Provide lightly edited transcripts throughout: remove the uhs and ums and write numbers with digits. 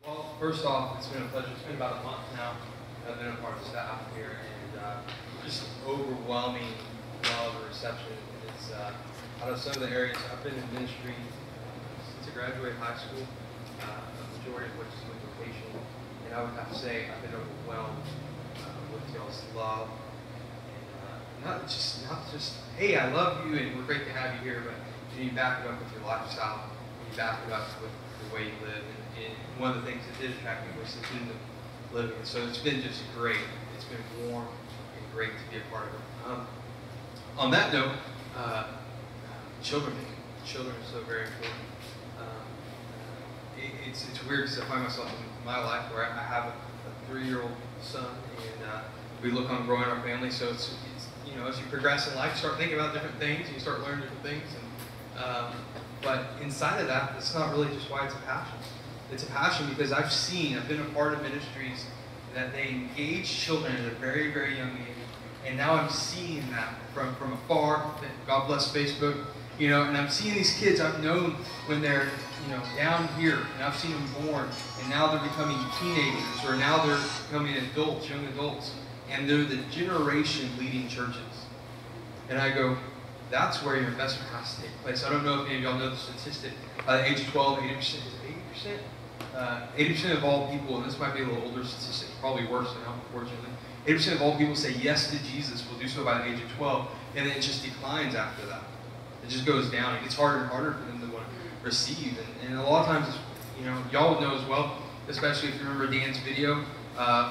Well, first off, it's been a pleasure. It's been about a month now that I've been a part of the staff here, and just overwhelming love and reception. It's out of some of the areas I've been in ministry since I graduated high school, a majority of which is with vocation, and I would have to say I've been overwhelmed with y'all's love, and not just hey, I love you and we're great to have you here, but you back it up with your lifestyle, you back it up with the way you live. And one of the things that did attract me was the kingdom living. So it's been just great. It's been warm and great to be a part of it. On that note, children are so very important. It's weird because I find myself in my life where I have a 3-year-old son, and we look on growing our family. So it's as you progress in life, you start thinking about different things, and you start learning different things. And but inside of that, it's not really just why it's a passion. It's a passion because I've been a part of ministries that they engage children at a very, very young age. And now I'm seeing that from afar. God bless Facebook, and I'm seeing these kids I've known when they're, down here, and I've seen them born, and now they're becoming teenagers, or now they're becoming adults, young adults, and they're the generation leading churches. And I go, that's where your investment has to take place. I don't know if any of y'all know the statistic. By the age of 12, 80%, is it 80%? 80% of all people, and this might be a little older statistic, probably worse now, unfortunately. 80% of all people say yes to Jesus will do so by the age of 12, and then it just declines after that. It just goes down. It gets harder and harder for them to want to receive. And a lot of times, y'all would know as well, especially if you remember Dan's video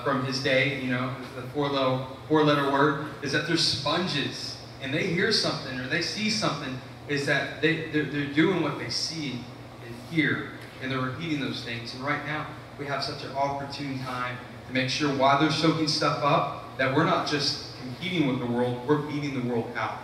from his day, the four-letter word, is that they're sponges. And they hear something or they see something, is that they're doing what they see and hear, and they're repeating those things. And right now, we have such an opportune time to make sure while they're soaking stuff up, that we're not just competing with the world, we're beating the world out.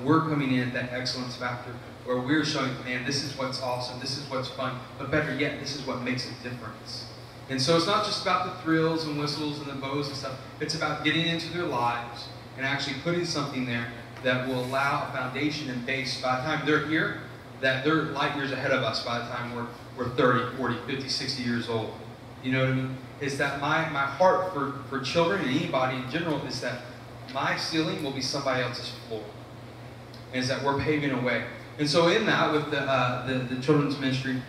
We're coming in at that excellence factor where we're showing, man, this is what's awesome, this is what's fun, but better yet, this is what makes a difference. And so it's not just about the thrills and whistles and the bows and stuff, it's about getting into their lives and actually putting something there that will allow a foundation and base by the time they're here, that they're light years ahead of us by the time we're 30, 40, 50, 60 years old. You know what I mean? Is that my heart for children and anybody in general is that my ceiling will be somebody else's floor. And is that we're paving a way. And so in that, with the children's ministry,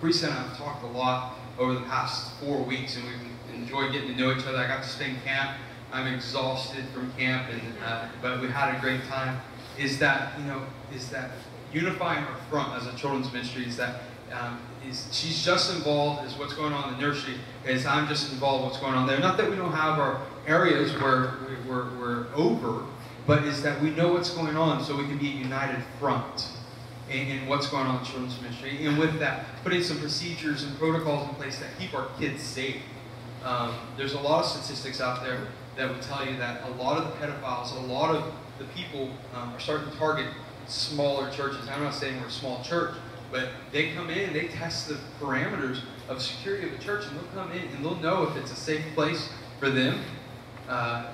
Reese and I have talked a lot over the past 4 weeks, and we've enjoyed getting to know each other. I got to stay in camp. I'm exhausted from camp, but we had a great time. Is that unifying our front as a children's ministry? Is that she's just involved as what's going on in the nursery, as I'm just involved what's going on there. Not that we don't have our areas where we're over, but is that we know what's going on, so we can be a united front in what's going on in children's ministry. And with that, putting some procedures and protocols in place that keep our kids safe. There's a lot of statistics out there that would tell you that a lot of the pedophiles, a lot of the people are starting to target smaller churches. I'm not saying we're a small church, but they come in, they test the parameters of security of the church, and they'll come in and they'll know if it's a safe place for them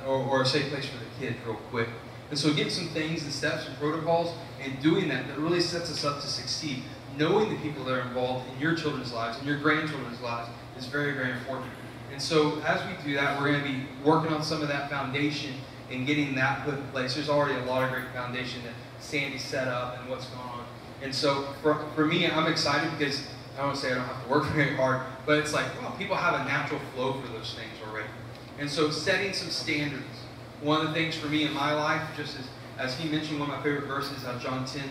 or a safe place for the kid real quick. And so getting some things and steps and protocols and doing that really sets us up to succeed. Knowing the people that are involved in your children's lives and your grandchildren's lives is very, very important. And so as we do that, we're going to be working on some of that foundation and getting that put in place. There's already a lot of great foundation that Sandy set up and what's going on. And so for me, I'm excited because I don't want to say I don't have to work very hard, but it's like, well, people have a natural flow for those things already. And so setting some standards. One of the things for me in my life, just as he mentioned, one of my favorite verses, John 10,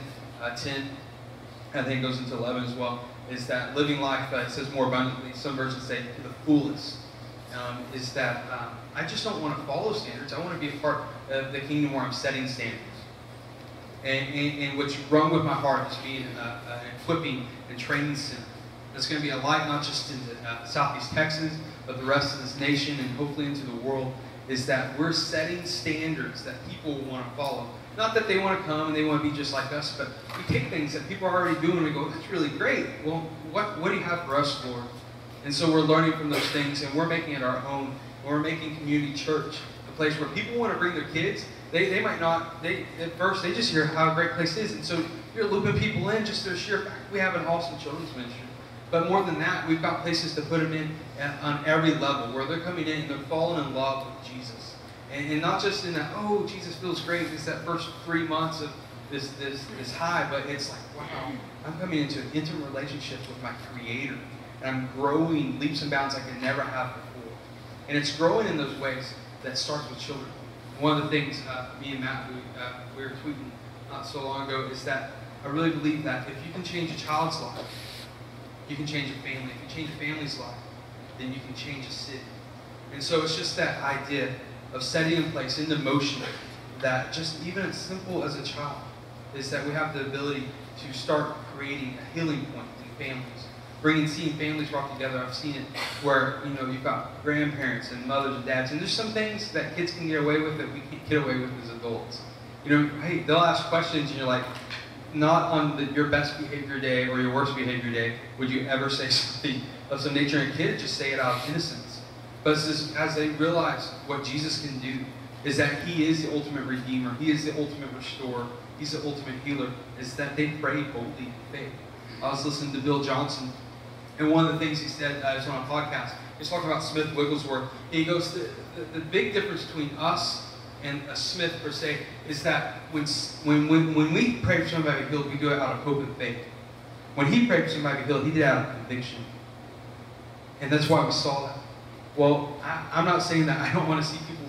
I think it goes into 11 as well, is that living life, it says more abundantly, some versions say to the fullest, is that I just don't want to follow standards. I want to be a part of the kingdom where I'm setting standards. And what's wrong with my heart is being an equipping and training center. That's going to be a light not just in Southeast Texas, but the rest of this nation and hopefully into the world, is that we're setting standards that people want to follow. Not that they want to come and they want to be just like us, but we take things that people are already doing and we go, that's really great. Well, what do you have for us, Lord? And so we're learning from those things, and we're making it our own. And we're making community church a place where people want to bring their kids. They might not, at first, they just hear how a great place is. And so you're looping people in just to sheer fact we have an awesome children's ministry. But more than that, we've got places to put them in on every level, where they're coming in and they're falling in love with Jesus. And not just in that, oh, Jesus feels great, it's that first 3 months of this high, but it's like, wow, I'm coming into an intimate relationship with my Creator. And I'm growing leaps and bounds like I never have before. And it's growing in those ways that starts with children. One of the things me and Matt, we were tweeting not so long ago, is that I really believe that if you can change a child's life, you can change a family. If you change a family's life, then you can change a city. And so it's just that idea of setting in place, into motion, that just even as simple as a child, is that we have the ability to start creating a healing point in families. Seeing families brought together. I've seen it where, you've got grandparents and mothers and dads, and there's some things that kids can get away with that we can't get away with as adults. Hey, they'll ask questions and you're like, not on your best behavior day or your worst behavior day would you ever say something of some nature, and a kid just say it out of innocence. But as they realize what Jesus can do, is that He is the ultimate Redeemer, He is the ultimate restorer, He's the ultimate healer, is that they pray boldly in faith. I was listening to Bill Johnson, and one of the things he said, I was on a podcast, he was talking about Smith Wigglesworth. He goes, the big difference between us and a Smith per se is that when we pray for somebody to be healed, we do it out of hope and faith. When he prayed for somebody to be healed, he did it out of conviction. And that's why we saw that. Well, I'm not saying that I don't want to see people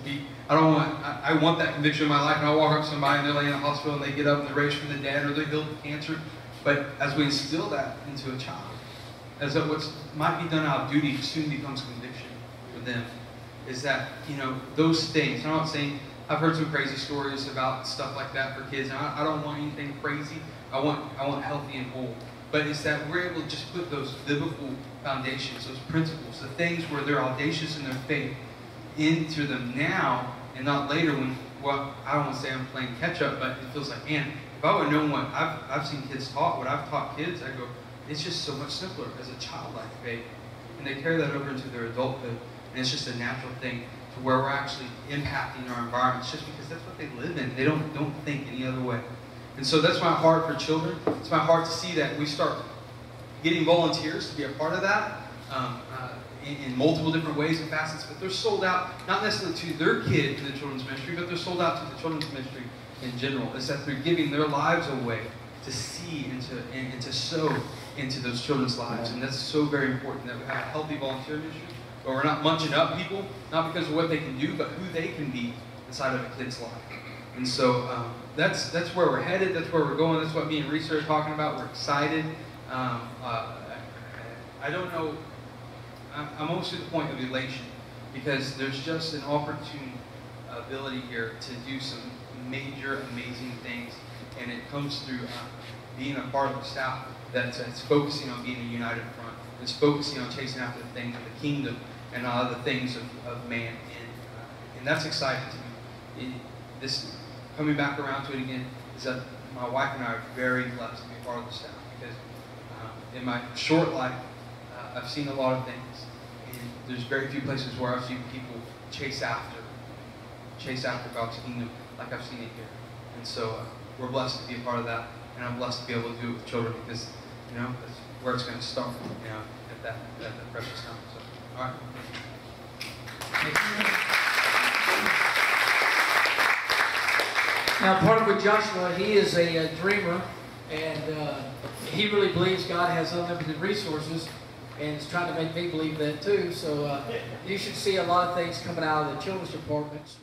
I want that conviction in my life, and I walk up to somebody and they're laying in the hospital and they get up and they're raised from the dead, or they're healed of cancer. But as we instill that into a child, as that what might be done out of duty soon becomes conviction for them, is that, those things. I'm not saying, I've heard some crazy stories about stuff like that for kids, and I don't want anything crazy. I want healthy and whole. But it's that we're able to just put those biblical foundations, those principles, the things where they're audacious in their faith, into them now and not later when, well, I don't want to say I'm playing catch up, but it feels like, man, if I would have known what I've seen kids taught, what I've taught kids, I go, it's just so much simpler as a childlike faith. And they carry that over into their adulthood, and it's just a natural thing to where we're actually impacting our environments just because that's what they live in. They don't think any other way. And so that's my heart for children. It's my heart to see that we start getting volunteers to be a part of that in multiple different ways and facets, but they're sold out, not necessarily to their kid in the children's ministry, but they're sold out to the children's ministry in general. It's that they're giving their lives away to see and to sow into those children's lives. And that's so very important that we have a healthy volunteer ministry, where we're not munching up people, not because of what they can do, but who they can be inside of a kid's life. And so that's where we're headed, that's where we're going, that's what me and Reese are talking about. We're excited. I don't know, I'm almost to the point of elation, because there's just an opportune ability here to do some major, amazing things, and it comes through being a part of the staff that's focusing on being a united front. It's focusing on chasing after the things of the kingdom and not the things of man. And that's exciting to me. This coming back around to it again is that my wife and I are very blessed to be part of the staff, because in my short life, I've seen a lot of things, and there's very few places where I've seen people chase after God's kingdom like I've seen it here. And so we're blessed to be a part of that, and I'm blessed to be able to do it with children, because that's where it's going to start, at that precious time. So, all right. Now, part of with Joshua, he is a dreamer, and he really believes God has unlimited resources, and is trying to make me believe that too. So you should see a lot of things coming out of the children's departments.